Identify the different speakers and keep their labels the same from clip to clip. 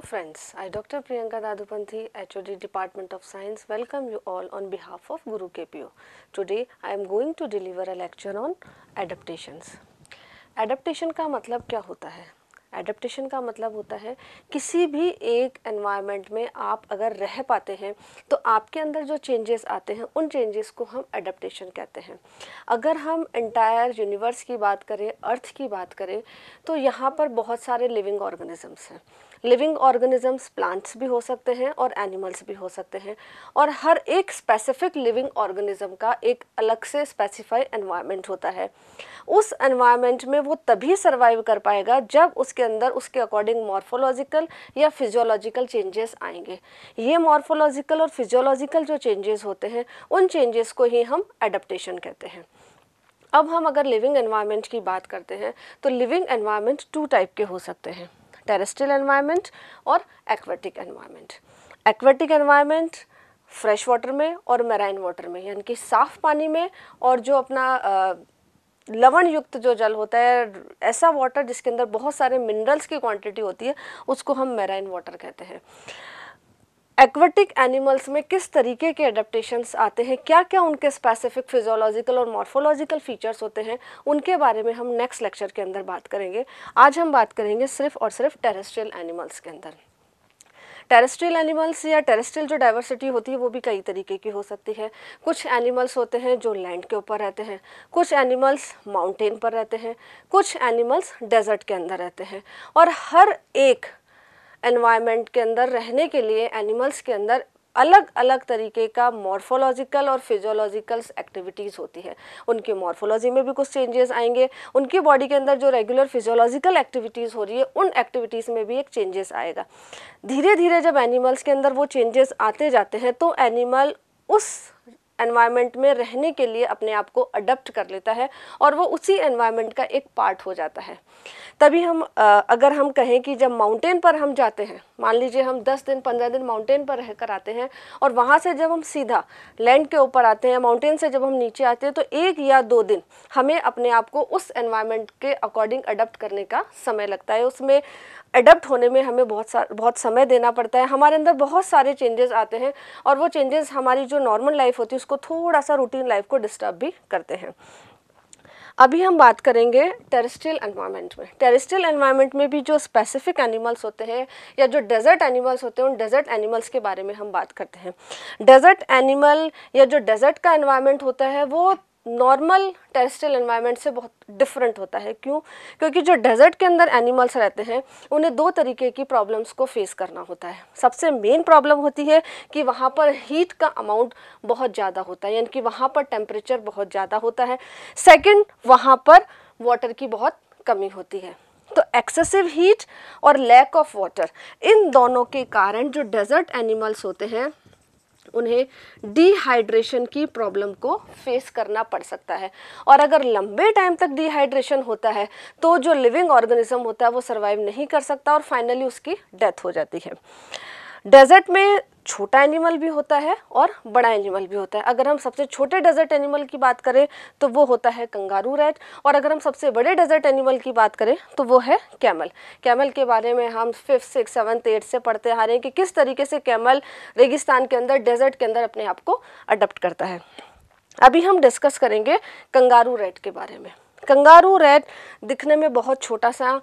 Speaker 1: friends, I Dr. Priyanka Dadupanthi, HOD Department of Science, welcome you all on behalf of Guru KPO. Today I am going to deliver a lecture on adaptations. Adaptation का मतलब क्या होता है? Adaptation का मतलब होता है किसी भी एक एनवायरनमेंट में आप अगर रह पाते हैं तो आपके अंदर जो चेंजेस आते हैं उन चेंजेस को हम एडेप्टेशन कहते हैं। अगर हम एंटायर यूनिवर्स की बात करें, अर्थ की बात करें, तो यहाँ पर बहुत सारे लिविंग ऑर्गेनिजम्स हैं। लिविंग ऑर्गेनिजम्स प्लांट्स भी हो सकते हैं और एनिमल्स भी हो सकते हैं, और हर एक स्पेसिफिक लिविंग ऑर्गेनिज्म का एक अलग से स्पेसिफाई एनवायरनमेंट होता है। उस एनवायरनमेंट में वो तभी सर्वाइव कर पाएगा जब उसके अंदर उसके अकॉर्डिंग मॉर्फोलॉजिकल या फिजियोलॉजिकल चेंजेस आएंगे। ये मॉर्फोलॉजिकल और फिजियोलॉजिकल जो चेंजेस होते हैं उन चेंजेस को ही हम एडेप्टेशन कहते हैं। अब हम अगर लिविंग एनवायरनमेंट की बात करते हैं तो लिविंग एनवायरनमेंट टू टाइप के हो सकते हैं, टेरेस्ट्रियल एनवायरनमेंट और aquatic environment. Aquatic environment fresh water में और मैराइन वाटर में, यानी कि साफ पानी में, और जो अपना लवण युक्त जो जल होता है, ऐसा वाटर जिसके अंदर बहुत सारे मिनरल्स की क्वांटिटी होती है, उसको हम मैराइन वाटर कहते हैं। एक्वेटिक एनिमल्स में किस तरीके के एडेप्टेशंस आते हैं, क्या क्या उनके स्पेसिफिक फिजियोलॉजिकल और मॉर्फोलॉजिकल फीचर्स होते हैं, उनके बारे में हम नेक्स्ट लेक्चर के अंदर बात करेंगे। आज हम बात करेंगे सिर्फ और सिर्फ टेरेस्ट्रियल एनिमल्स के अंदर। टेरेस्ट्रियल एनिमल्स या टेरेस्ट्रियल जो डाइवर्सिटी होती है वो भी कई तरीके की हो सकती है। कुछ एनिमल्स होते हैं जो लैंड के ऊपर रहते हैं, कुछ एनिमल्स माउंटेन पर रहते हैं, कुछ एनिमल्स डेजर्ट के अंदर रहते हैं। और हर एक एनवायरनमेंट के अंदर रहने के लिए एनिमल्स के अंदर अलग अलग तरीके का मॉर्फोलॉजिकल और फिजियोलॉजिकल एक्टिविटीज़ होती है। उनकी मॉर्फोलॉजी में भी कुछ चेंजेस आएंगे, उनकी बॉडी के अंदर जो रेगुलर फिजियोलॉजिकल एक्टिविटीज़ हो रही है उन एक्टिविटीज़ में भी एक चेंजेस आएगा। धीरे धीरे जब एनिमल्स के अंदर वो चेंजेस आते जाते हैं तो एनिमल उस एनवायरनमेंट में रहने के लिए अपने आप को अडप्ट कर लेता है और वो उसी एनवायरनमेंट का एक पार्ट हो जाता है। तभी हम अगर हम कहें कि जब माउंटेन पर हम जाते हैं, मान लीजिए हम 10 दिन 15 दिन माउंटेन पर रह कर आते हैं और वहाँ से जब हम सीधा लैंड के ऊपर आते हैं, माउंटेन से जब हम नीचे आते हैं, तो 1 या 2 दिन हमें अपने आप को उस एनवायरनमेंट के अकॉर्डिंग अडप्ट करने का समय लगता है। उसमें अडप्ट होने में हमें बहुत समय देना पड़ता है। हमारे अंदर बहुत सारे चेंजेस आते हैं और वो चेंजेस हमारी जो नॉर्मल लाइफ होती है उसको थोड़ा सा रूटीन लाइफ को डिस्टर्ब भी करते हैं। अभी हम बात करेंगे टेरेस्ट्रियल एनवायरनमेंट में। टेरेस्ट्रियल एनवायरनमेंट में भी जो स्पेसिफिक एनिमल्स होते हैं या जो डेजर्ट एनिमल्स होते हैं उन डेजर्ट एनिमल्स के बारे में हम बात करते हैं। डेजर्ट एनिमल या जो डेजर्ट का एनवायरनमेंट होता है वो नॉर्मल टेरेस्ट्रियल एनवायरनमेंट से बहुत डिफरेंट होता है। क्यों? क्योंकि जो डेजर्ट के अंदर एनिमल्स रहते हैं उन्हें 2 तरीके की प्रॉब्लम्स को फेस करना होता है। सबसे मेन प्रॉब्लम होती है कि वहाँ पर हीट का अमाउंट बहुत ज़्यादा होता है, यानी कि वहाँ पर टेम्परेचर बहुत ज़्यादा होता है। सेकंड, वहाँ पर वाटर की बहुत कमी होती है। तो एक्सेसिव हीट और लैक ऑफ वाटर, इन दोनों के कारण जो डेजर्ट एनिमल्स होते हैं उन्हें डिहाइड्रेशन की प्रॉब्लम को फेस करना पड़ सकता है। और अगर लंबे टाइम तक डिहाइड्रेशन होता है तो जो लिविंग ऑर्गेनिज्म होता है वो सर्वाइव नहीं कर सकता और फाइनली उसकी डेथ हो जाती है। डेजर्ट में छोटा एनिमल भी होता है और बड़ा एनिमल भी होता है। अगर हम सबसे छोटे डेजर्ट एनिमल की बात करें तो वो होता है कंगारू रैट, और अगर हम सबसे बड़े डेजर्ट एनिमल की बात करें तो वो है कैमल। कैमल के बारे में हम 5th 6th 7th 8th से पढ़ते आ रहे हैं कि किस तरीके से कैमल रेगिस्तान के अंदर, डेजर्ट के अंदर अपने आप को अडप्ट करता है। अभी हम डिस्कस करेंगे कंगारू रैट के बारे में। कंगारू रैट दिखने में बहुत छोटा सा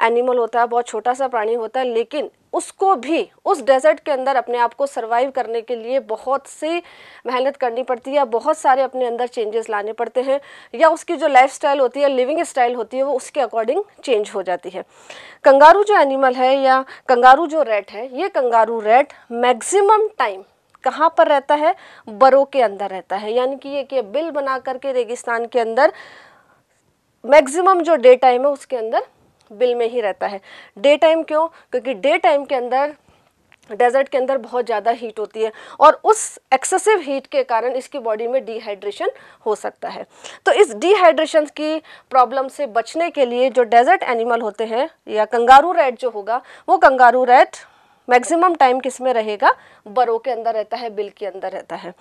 Speaker 1: एनिमल होता है, बहुत छोटा सा प्राणी होता है, लेकिन उसको भी उस डेजर्ट के अंदर अपने आप को सर्वाइव करने के लिए बहुत सी मेहनत करनी पड़ती है, बहुत सारे अपने अंदर चेंजेस लाने पड़ते हैं, या उसकी जो लाइफ स्टाइल होती है, लिविंग स्टाइल होती है, वो उसके अकॉर्डिंग चेंज हो जाती है। कंगारू जो एनिमल है या कंगारू जो रैट है, ये कंगारू रैट मैक्सिमम टाइम कहाँ पर रहता है? बरो के अंदर रहता है, यानी कि ये बिल बना करके रेगिस्तान के अंदर मैक्सिमम जो डे टाइम है उसके अंदर बिल में ही रहता है। डे टाइम क्यों? क्योंकि डे टाइम के अंदर डेजर्ट के अंदर बहुत ज़्यादा हीट होती है और उस एक्सेसिव हीट के कारण इसकी बॉडी में डिहाइड्रेशन हो सकता है। तो इस डिहाइड्रेशन की प्रॉब्लम से बचने के लिए जो डेजर्ट एनिमल होते हैं या कंगारू रैट जो होगा, वो कंगारू रैट मैक्सिमम टाइम किस में रहेगा, बरो के अंदर रहता है, बिल के अंदर रहता है।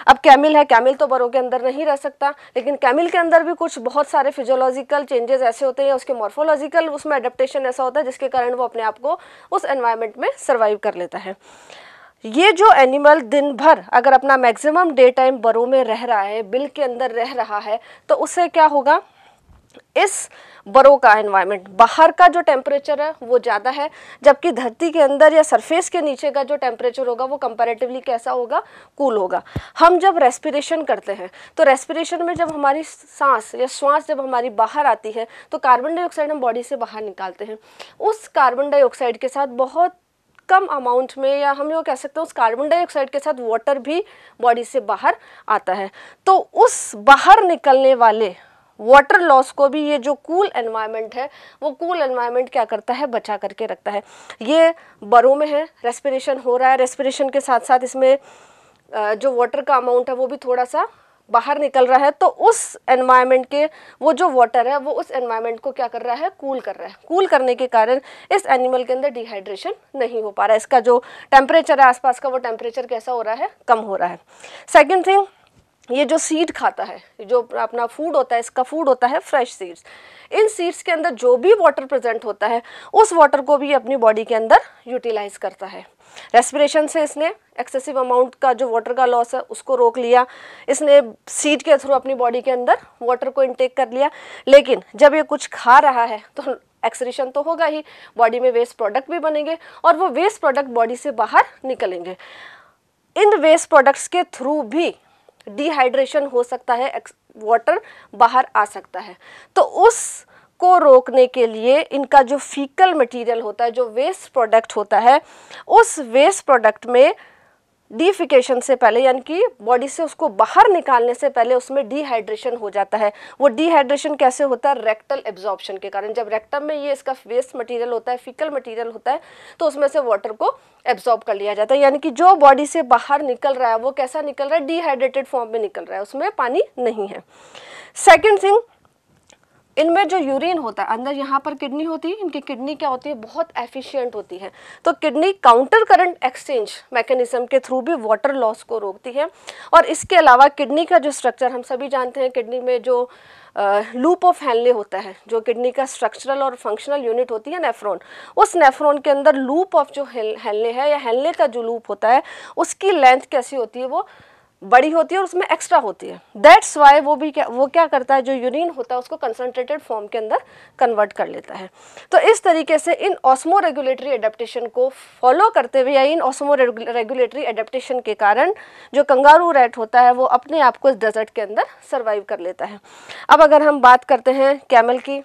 Speaker 1: अब कैमिल है, कैमिल तो बरो के अंदर नहीं रह सकता, लेकिन कैमिल के अंदर भी कुछ बहुत सारे फिजियोलॉजिकल चेंजेस ऐसे होते हैं, उसके मॉर्फोलॉजिकल उसमें एडेप्टेशन ऐसा होता है जिसके कारण वो अपने आप को उस एनवायरनमेंट में सर्वाइव कर लेता है। ये जो एनिमल दिन भर अगर अपना मैक्सिमम डे टाइम बरो में रह रहा है, बिल के अंदर रह रहा है, तो उससे क्या होगा, इस बरो का एनवायरनमेंट, बाहर का जो टेम्परेचर है वो ज़्यादा है, जबकि धरती के अंदर या सरफेस के नीचे का जो टेम्परेचर होगा वो कंपैरेटिवली कैसा होगा, कूल होगा। हम जब रेस्पिरेशन करते हैं तो रेस्पिरेशन में जब हमारी सांस या श्वास जब हमारी बाहर आती है तो कार्बन डाइऑक्साइड हम बॉडी से बाहर निकालते हैं। उस कार्बन डाइऑक्साइड के साथ बहुत कम अमाउंट में, या हम ये कह सकते हैं उस कार्बन डाइऑक्साइड के साथ वाटर भी बॉडी से बाहर आता है। तो उस बाहर निकलने वाले वाटर लॉस को भी ये जो कूल एनवायरनमेंट है, वो कूल एनवायरनमेंट क्या करता है, बचा करके रखता है। ये बरो में है, रेस्पिरेशन हो रहा है, रेस्पिरेशन के साथ साथ इसमें जो वाटर का अमाउंट है वो भी थोड़ा सा बाहर निकल रहा है, तो उस एनवायरनमेंट के वो जो वाटर है वो उस एनवायरनमेंट को क्या कर रहा है, कूल कर रहा है। कूल करने के कारण इस एनिमल के अंदर डिहाइड्रेशन नहीं हो पा रहा है, इसका जो टेम्परेचर है आसपास का वो टेम्परेचर कैसा हो रहा है, कम हो रहा है। सेकेंड थिंग, ये जो सीड खाता है, जो अपना फूड होता है, इसका फूड होता है फ्रेश सीड्स। इन सीड्स के अंदर जो भी वाटर प्रेजेंट होता है उस वाटर को भी अपनी बॉडी के अंदर यूटिलाइज करता है। रेस्पिरेशन से इसने एक्सेसिव अमाउंट का जो वाटर का लॉस है उसको रोक लिया, इसने सीड के थ्रू अपनी बॉडी के अंदर वाटर को इनटेक कर लिया। लेकिन जब ये कुछ खा रहा है तो एक्सक्रीशन तो होगा ही, बॉडी में वेस्ट प्रोडक्ट भी बनेंगे और वो वेस्ट प्रोडक्ट बॉडी से बाहर निकलेंगे। इन वेस्ट प्रोडक्ट्स के थ्रू भी डिहाइड्रेशन हो सकता है, वाटर बाहर आ सकता है। तो उस को रोकने के लिए इनका जो फीकल मटेरियल होता है, जो वेस्ट प्रोडक्ट होता है, उस वेस्ट प्रोडक्ट में डिफिकेशन से पहले, यानी कि बॉडी से उसको बाहर निकालने से पहले उसमें डिहाइड्रेशन हो जाता है। वो डिहाइड्रेशन कैसे होता है, रेक्टल एब्जॉर्प्शन के कारण। जब रेक्टम में ये इसका वेस्ट मटेरियल होता है, फीकल मटेरियल होता है, तो उसमें से वाटर को एब्जॉर्ब कर लिया जाता है। यानी कि जो बॉडी से बाहर निकल रहा है वो कैसा निकल रहा है, डिहाइड्रेटेड फॉर्म में निकल रहा है, उसमें पानी नहीं है। सेकेंड थिंग, इनमें जो यूरिन होता है, अंदर यहाँ पर किडनी होती है, इनकी किडनी क्या होती है, बहुत एफिशिएंट होती है। तो kidney counter current exchange mechanism के थ्रू भी वाटर लॉस को रोकती है। और इसके अलावा किडनी का जो स्ट्रक्चर हम सभी जानते हैं, किडनी में जो लूप ऑफ हेनले होता है, जो किडनी का स्ट्रक्चरल और फंक्शनल यूनिट होती है नेफ्रॉन, उस नेफ्रॉन के अंदर लूप ऑफ जो हेनले है या हेनले का जो लूप होता है उसकी लेंथ कैसी होती है, वो बड़ी होती है और उसमें एक्स्ट्रा होती है। दैट्स वाई वो क्या करता है, जो यूरिन होता है उसको कंसंट्रेटेड फॉर्म के अंदर कन्वर्ट कर लेता है। तो इस तरीके से इन ऑस्मो रेगुलेटरी एडेप्टेशन को फॉलो करते हुए या इन ऑस्मो रेगुलेटरी एडेप्टेशन के कारण जो कंगारू रैट होता है वो अपने आप को इस डेजर्ट के अंदर सर्वाइव कर लेता है। अब अगर हम बात करते हैं कैमल की,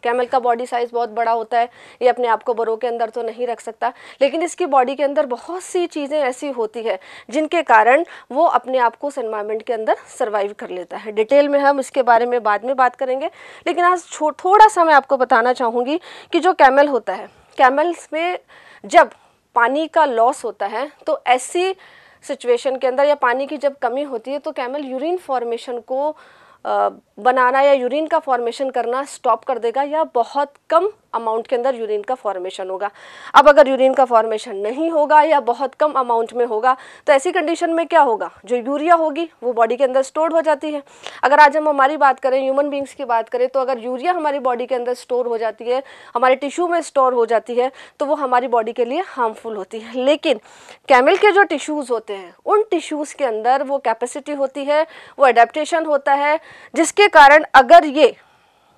Speaker 1: कैमल का बॉडी साइज़ बहुत बड़ा होता है, ये अपने आप को बरो के अंदर तो नहीं रख सकता, लेकिन इसकी बॉडी के अंदर बहुत सी चीज़ें ऐसी होती है जिनके कारण वो अपने आप को उस एनवायरनमेंट के अंदर सर्वाइव कर लेता है। डिटेल में हम इसके बारे में बाद में बात करेंगे, लेकिन आज थोड़ा सा मैं आपको बताना चाहूँगी कि जो कैमल होता है, कैमल्स में जब पानी का लॉस होता है तो ऐसी सिचुएशन के अंदर या पानी की जब कमी होती है तो कैमल यूरिन फॉर्मेशन को बनाना या यूरिन का फॉर्मेशन करना स्टॉप कर देगा या बहुत कम अमाउंट के अंदर यूरिन का फॉर्मेशन होगा। अब अगर यूरिन का फॉर्मेशन नहीं होगा या बहुत कम अमाउंट में होगा तो ऐसी कंडीशन में क्या होगा, जो यूरिया होगी वो बॉडी के अंदर स्टोर हो जाती है। अगर आज हम हमारी बात करें, ह्यूमन बींग्स की बात करें, तो अगर यूरिया हमारी बॉडी के अंदर स्टोर हो जाती है, हमारे टिश्यू में स्टोर हो जाती है, तो वो हमारी बॉडी के लिए हार्मफुल होती है। लेकिन कैमल के जो टिश्यूज़ होते हैं उन टिश्यूज़ के अंदर वो कैपेसिटी होती है, वो एडेप्टेशन होता है, जिसके कारण अगर ये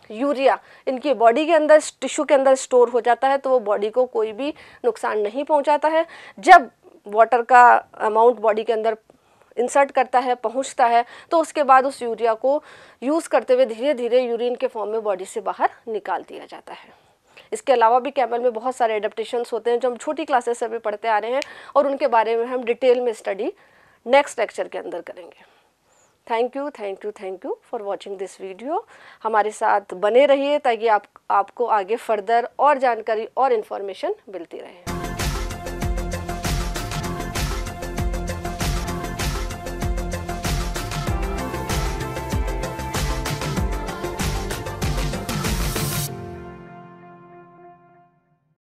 Speaker 1: यूरिया इनकी बॉडी के अंदर टिश्यू के अंदर स्टोर हो जाता है तो वो बॉडी को कोई भी नुकसान नहीं पहुंचाता है। जब वाटर का अमाउंट बॉडी के अंदर इंसर्ट करता है, पहुंचता है, तो उसके बाद उस यूरिया को यूज़ करते हुए धीरे धीरे यूरिन के फॉर्म में बॉडी से बाहर निकाल दिया जाता है। इसके अलावा भी कैमल में बहुत सारे एडेप्टेशंस होते हैं जो हम छोटी क्लासेस से भी पढ़ते आ रहे हैं और उनके बारे में हम डिटेल में स्टडी नेक्स्ट लेक्चर के अंदर करेंगे। Thank you for watching this video. हमारे साथ बने रहिए ताकि आपको आगे फर्दर और जानकारी और इन्फॉर्मेशन मिलती रहे।